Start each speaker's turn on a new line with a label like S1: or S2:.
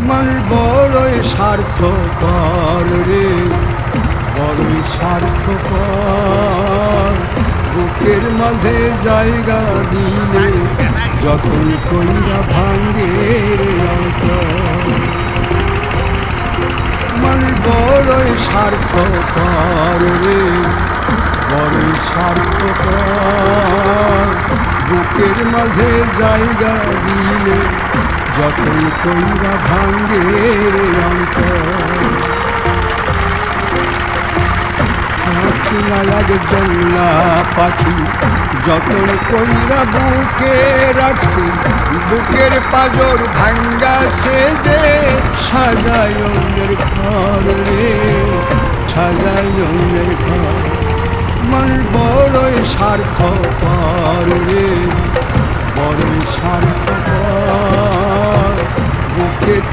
S1: মন বড়ই স্বার্থপর রে, বড়ই স্বার্থপর। বুকের মাঝে জায়গা দিলে যখন কইরা ভাঙ্গে রে অন্তর। মন বড়ই স্বার্থপর রে, বড়ই স্বার্থপর। বুকের মাঝে জায়গা দিলে যখন কইরা ভাঙ্গে রে অন্তর। জল্লা পাখি যতন কইরা বুকে রাখছি, বুকের পাজর ভাঙ্গা সে যে সাজায় অন্যের ঘর রে, সাজায় অন্যের ঘর। মন বড়ই স্বার্থপর রে, বড়ই স্বার্থপর। বুকের